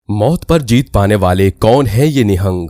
मौत पर जीत पाने वाले कौन है ये निहंग।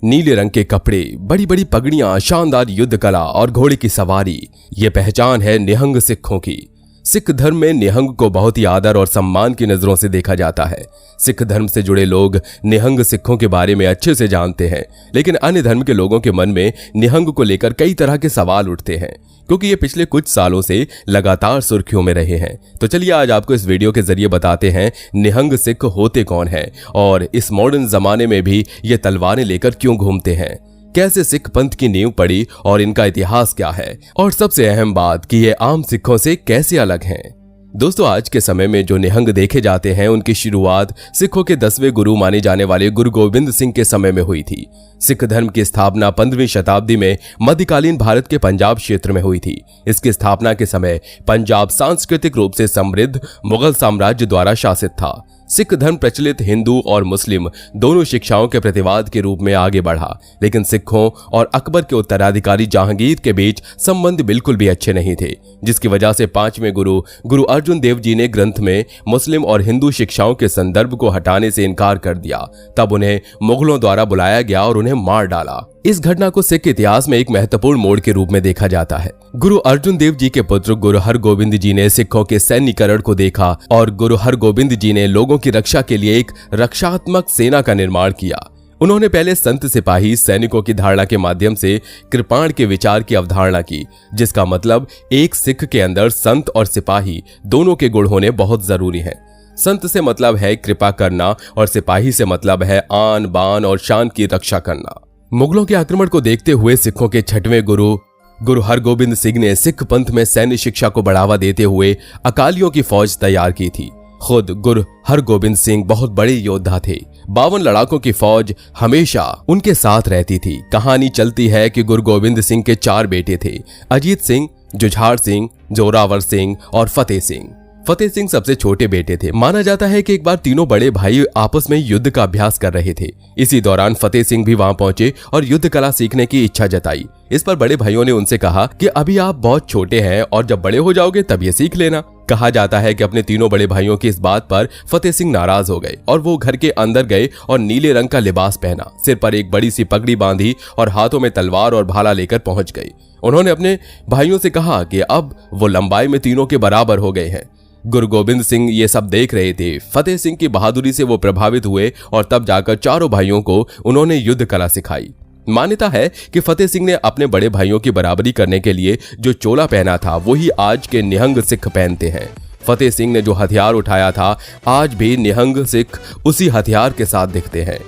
नीले रंग के कपड़े, बड़ी बड़ी पगड़ियां, शानदार युद्ध कला और घोड़े की सवारी, ये पहचान है निहंग सिखों की। सिख धर्म में निहंग को बहुत ही आदर और सम्मान की नजरों से देखा जाता है। सिख धर्म से जुड़े लोग निहंग सिखों के बारे में अच्छे से जानते हैं, लेकिन अन्य धर्म के लोगों के मन में निहंग को लेकर कई तरह के सवाल उठते हैं, क्योंकि ये पिछले कुछ सालों से लगातार सुर्खियों में रहे हैं। तो चलिए आज आपको इस वीडियो के जरिए बताते हैं निहंग सिख होते कौन हैं और इस मॉडर्न जमाने में भी ये तलवारें लेकर क्यों घूमते हैं, कैसे सिख पंथ की नींव पड़ी और इनका इतिहास क्या है, और सबसे अहम बात कि ये आम सिखों से कैसे अलग हैं। दोस्तों, आज के समय में जो निहंग देखे जाते हैं उनकी शुरुआत सिखों के 10वें गुरु माने जाने वाले गुरु गोविंद सिंह के समय में हुई थी। सिख धर्म की स्थापना 15वीं शताब्दी में मध्यकालीन भारत के पंजाब क्षेत्र में हुई थी। इसकी स्थापना के समय पंजाब सांस्कृतिक रूप से समृद्ध मुगल साम्राज्य द्वारा शासित था। सिख धर्म प्रचलित हिंदू और मुस्लिम दोनों शिक्षाओं के प्रतिवाद के रूप में आगे बढ़ा, लेकिन सिखों और अकबर के उत्तराधिकारी जहांगीर के बीच संबंध बिल्कुल भी अच्छे नहीं थे, जिसकी वजह से 5वें गुरु अर्जुन देव जी ने ग्रंथ में मुस्लिम और हिंदू शिक्षाओं के संदर्भ को हटाने से इनकार कर दिया। तब उन्हें मुगलों द्वारा बुलाया गया और उन्हें मार डाला। इस घटना को सिख इतिहास में एक महत्वपूर्ण मोड़ के रूप में देखा जाता है। गुरु अर्जुन देव जी के पुत्र गुरु हरगोबिंद जी ने सिखों के सैन्यकरण को देखा और गुरु हरगोबिंद जी ने लोगों की रक्षा के लिए एक रक्षात्मक सेना का निर्माण किया। उन्होंने पहले संत सिपाही सैनिकों की धारणा के माध्यम से कृपाण के विचार की अवधारणा की, जिसका मतलब एक सिख के अंदर संत और सिपाही दोनों के गुण होने बहुत जरूरी है। संत से मतलब है कृपा करना और सिपाही से मतलब है आन बान और शान की रक्षा करना। मुगलों के आक्रमण को देखते हुए सिखों के 6वें गुरु हरगोबिंद सिंह ने सिख पंथ में सैन्य शिक्षा को बढ़ावा देते हुए अकालियों की फौज तैयार की थी। खुद गुरु हरगोबिंद सिंह बहुत बड़े योद्धा थे। 52 लड़ाकों की फौज हमेशा उनके साथ रहती थी। कहानी चलती है कि गुरु गोविंद सिंह के 4 बेटे थे, अजीत सिंह, जुझार सिंह, जोरावर सिंह और फतेह सिंह। फतेह सिंह सबसे छोटे बेटे थे। माना जाता है कि एक बार तीनों बड़े भाई आपस में युद्ध का अभ्यास कर रहे थे। इसी दौरान फतेह सिंह भी वहां पहुंचे और युद्ध कला सीखने की इच्छा जताई। इस पर बड़े भाइयों ने उनसे कहा कि अभी आप बहुत छोटे हैं और जब बड़े हो जाओगे तब ये सीख लेना। कहा जाता है कि अपने तीनों बड़े भाइयों की इस बात पर फतेह सिंह नाराज हो गए और वो घर के अंदर गए और नीले रंग का लिबास पहना, सिर पर एक बड़ी सी पगड़ी बांधी और हाथों में तलवार और भाला लेकर पहुंच गए। उन्होंने अपने भाइयों से कहा कि अब वो लंबाई में तीनों के बराबर हो गए हैं। गुरु गोविंद सिंह ये सब देख रहे थे। फतेह सिंह की बहादुरी से वो प्रभावित हुए और तब जाकर चारों भाइयों को उन्होंने युद्ध कला सिखाई। मान्यता है कि फतेह सिंह ने अपने बड़े भाइयों की बराबरी करने के लिए जो चोला पहना था वही आज के निहंग सिख पहनते हैं। फतेह सिंह ने जो हथियार उठाया था, आज भी निहंग सिख उसी हथियार के साथ दिखते हैं।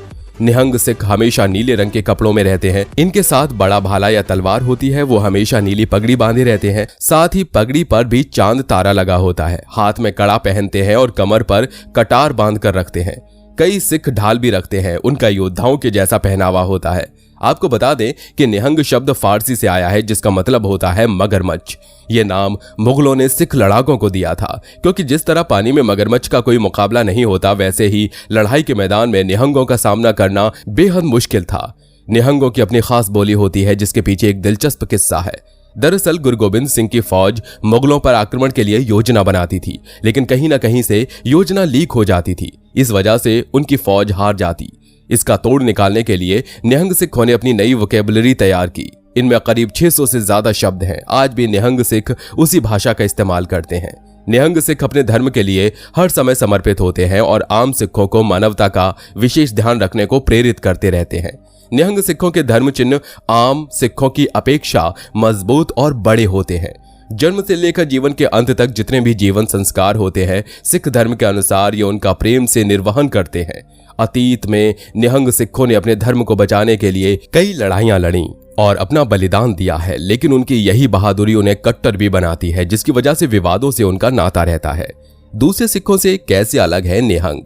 निहंग सिख हमेशा नीले रंग के कपड़ों में रहते हैं। इनके साथ बड़ा भाला या तलवार होती है। वो हमेशा नीली पगड़ी बांधे रहते हैं। साथ ही पगड़ी पर भी चांद तारा लगा होता है। हाथ में कड़ा पहनते हैं और कमर पर कटार बांध कर रखते हैं। कई सिख ढाल भी रखते हैं। उनका योद्धाओं के जैसा पहनावा होता है। आपको बता दें कि निहंग शब्द फारसी से आया है, जिसका मतलब होता है मगरमच्छ। ये नाम मुगलों ने सिख लड़ाकों को दिया था, क्योंकि जिस तरह पानी में मगरमच्छ का कोई मुकाबला नहीं होता, वैसे ही लड़ाई के मैदान में निहंगों का सामना करना बेहद मुश्किल था। निहंगों की अपनी खास बोली होती है, जिसके पीछे एक दिलचस्प किस्सा है। दरअसल गुरु गोविंद सिंह की फौज मुगलों पर आक्रमण के लिए योजना बनाती थी, लेकिन कहीं न कहीं से योजना लीक हो जाती थी। इस वजह से उनकी फौज हार जाती। इसका तोड़ निकालने के लिए निहंग सिखों ने अपनी नई वोकेबुलरी तैयार की। इनमें करीब 600 से ज्यादा शब्द हैं। आज भी निहंग सिख उसी भाषा का इस्तेमाल करते हैं। निहंग सिख अपने धर्म के लिए हर समय समर्पित होते हैं और आम सिखों को मानवता का विशेष ध्यान रखने को प्रेरित करते रहते हैं। निहंग सिखों के धर्म चिन्ह आम सिखों की अपेक्षा मजबूत और बड़े होते हैं। जन्म से लेकर जीवन के अंत तक जितने भी जीवन संस्कार होते हैं, सिख धर्म के अनुसार ये उनका प्रेम से निर्वहन करते हैं। अतीत में निहंग सिखों ने अपने धर्म को बचाने के लिए कई लड़ाइयां लड़ी और अपना बलिदान दिया है, लेकिन उनकी यही बहादुरी उन्हें कट्टर भी बनाती है, जिसकी वजह से विवादों से उनका नाता रहता है। दूसरे सिखों से कैसे अलग है निहंग?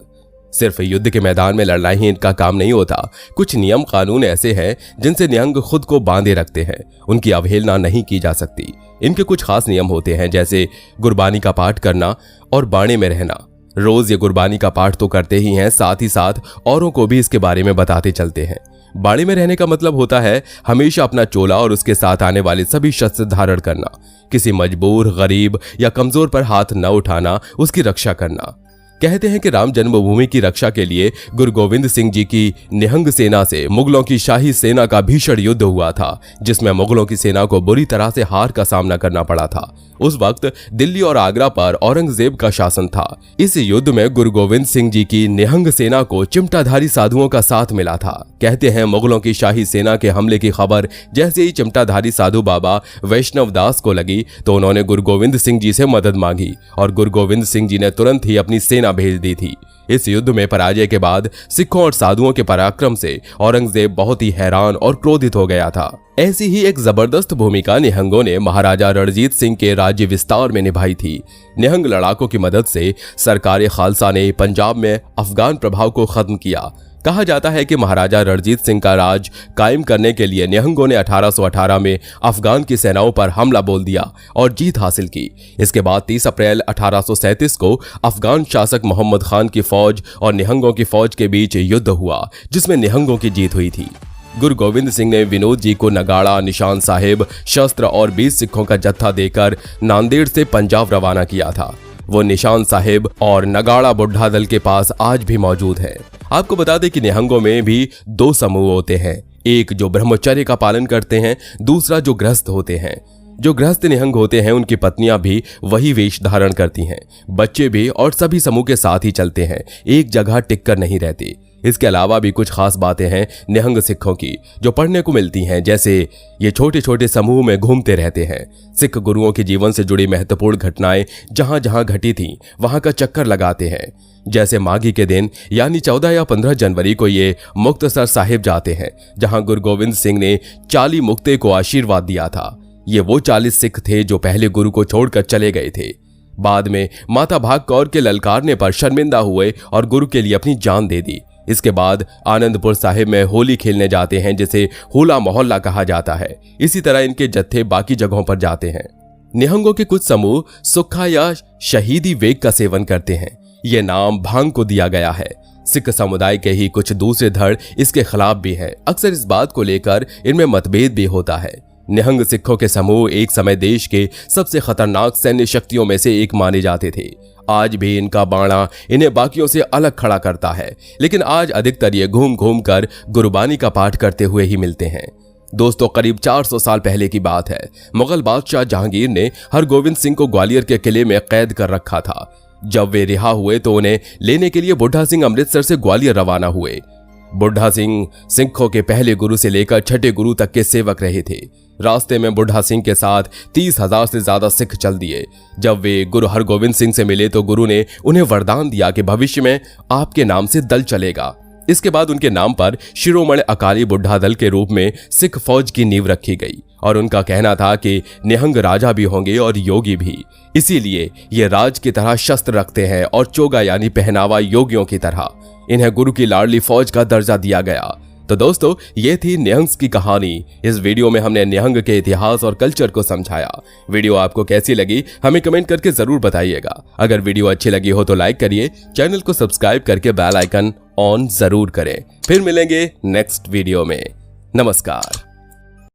सिर्फ युद्ध के मैदान में लड़ना ही इनका काम नहीं होता। कुछ नियम कानून ऐसे हैं जिनसे निहंग खुद को बांधे रखते हैं। उनकी अवहेलना नहीं की जा सकती। इनके कुछ खास नियम होते हैं, जैसे गुरबानी का पाठ करना और बाणे में रहना। रोज ये गुरबानी का पाठ तो करते ही हैं, साथ ही साथ औरों को भी इसके बारे में बताते चलते हैं। बाणे में रहने का मतलब होता है हमेशा अपना चोला और उसके साथ आने वाले सभी शस्त्र धारण करना। किसी मजबूर, गरीब या कमजोर पर हाथ न उठाना, उसकी रक्षा करना। कहते हैं कि राम जन्मभूमि की रक्षा के लिए गुरु गोविंद सिंह जी की निहंग सेना से मुगलों की शाही सेना का भीषण युद्ध हुआ था, जिसमें मुगलों की सेना को बुरी तरह से हार का सामना करना पड़ा था। उस वक्त दिल्ली और आगरा पर औरंगजेब का शासन था। इस युद्ध में गुरु गोविंद सिंह जी की निहंग सेना को चिमटाधारी साधुओं का साथ मिला था। कहते हैं मुगलों की शाही सेना के हमले की खबर जैसे ही चिमटाधारी साधु बाबा वैष्णव दास को लगी तो उन्होंने गुरु गोविंद सिंह जी से मदद मांगी और गुरु गोविंद सिंह जी ने तुरंत ही अपनी सेना भेज दी थी। इस युद्ध में पराजय के बाद सिखों और साधुओं के पराक्रम से औरंगजेब बहुत ही हैरान और क्रोधित हो गया था। ऐसी ही एक जबरदस्त भूमिका निहंगों ने महाराजा रणजीत सिंह के राज्य विस्तार में निभाई थी। निहंग लड़ाकों की मदद से सरकार खालसा ने पंजाब में अफगान प्रभाव को खत्म किया। कहा जाता है कि महाराजा रणजीत सिंह का राज कायम करने के लिए निहंगों ने 1818 में अफगान की सेनाओं पर हमला बोल दिया और जीत हासिल की। इसके बाद 30 अप्रैल 1837 को अफगान शासक मोहम्मद खान की फौज और निहंगों की फौज के बीच युद्ध हुआ, जिसमें निहंगों की जीत हुई थी। गुरु गोविंद सिंह ने विनोद जी को नगाड़ा, निशान साहिब, शस्त्र और 20 सिखों का जत्था देकर नांदेड़ से पंजाब रवाना किया था। वो निशान साहिब और नगाड़ा बुढ़ा दल के पास आज भी मौजूद है। आपको बता दें कि निहंगों में भी 2 समूह होते हैं, एक जो ब्रह्मचर्य का पालन करते हैं, दूसरा जो गृहस्थ होते हैं। जो गृहस्थ निहंग होते हैं उनकी पत्नियां भी वही वेश धारण करती हैं, बच्चे भी, और सभी समूह के साथ ही चलते हैं, एक जगह टिककर नहीं रहते। इसके अलावा भी कुछ खास बातें हैं निहंग सिखों की जो पढ़ने को मिलती हैं, जैसे ये छोटे छोटे समूह में घूमते रहते हैं। सिख गुरुओं के जीवन से जुड़ी महत्वपूर्ण घटनाएं जहां जहां घटी थीं वहां का चक्कर लगाते हैं। जैसे माघी के दिन यानी 14 या 15 जनवरी को ये मुक्तसर साहिब जाते हैं, जहां गुरु गोविंद सिंह ने 40 मुक्ते को आशीर्वाद दिया था। ये वो 40 सिख थे जो पहले गुरु को छोड़कर चले गए थे। बाद में माता भाग कौर के ललकारने पर शर्मिंदा हुए और गुरु के लिए अपनी जान दे दी। इसके बाद आनंदपुर साहिब में होली खेलने जाते हैं, जिसे होला मोहल्ला कहा जाता है। इसी तरह इनके जत्थे बाकी जगहों पर जाते हैं। निहंगों के कुछ समूह सुक्खा या शहीदी वेग का सेवन करते हैं। ये नाम भांग को दिया गया है। सिख समुदाय के ही कुछ दूसरे धड़ इसके खिलाफ भी हैं। अक्सर इस बात को लेकर इनमें मतभेद भी होता है। निहंग सिखों के समूह एक समय देश के सबसे खतरनाक सैन्य शक्तियों में से एक माने जाते थे। आज भी इनका बाणा इन्हें बाकियों से अलग खड़ा करता है, लेकिन आज अधिकतर ये घूम घूम कर गुरबानी का पाठ करते हुए ही मिलते हैं। दोस्तों, करीब 400 साल पहले की बात है। मुगल बादशाह जहांगीर ने हरगोविंद सिंह को ग्वालियर के किले में कैद कर रखा था। जब वे रिहा हुए तो उन्हें लेने के लिए बुढ़ा सिंह अमृतसर से ग्वालियर रवाना हुए। बुढ़ा सिंह सिखों के पहले गुरु से लेकर छठे गुरु तक के सेवक रहे थे। रास्ते में बुढ़ा सिंह के साथ 30,000 से ज्यादा सिख चल दिए। जब वे गुरु हरगोविंद सिंह से मिले तो गुरु ने उन्हें वरदान दिया कि भविष्य में आपके नाम से दल चलेगा। इसके बाद उनके नाम पर शिरोमणि अकाली बुढ़ा दल के रूप में सिख फौज की नींव रखी गई और उनका कहना था कि निहंग राजा भी होंगे और योगी भी, इसीलिए ये राज की तरह शस्त्र रखते हैं और चोगा यानी पहनावा योगियों की तरह। इन्हें गुरु की लाडली फौज का दर्जा दिया गया। तो दोस्तों, ये थी निहंग की कहानी। इस वीडियो में हमने निहंग के इतिहास और कल्चर को समझाया। वीडियो आपको कैसी लगी हमें कमेंट करके जरूर बताइएगा। अगर वीडियो अच्छी लगी हो तो लाइक करिए, चैनल को सब्सक्राइब करके बेल आइकन ऑन जरूर करें। फिर मिलेंगे नेक्स्ट वीडियो में। नमस्कार।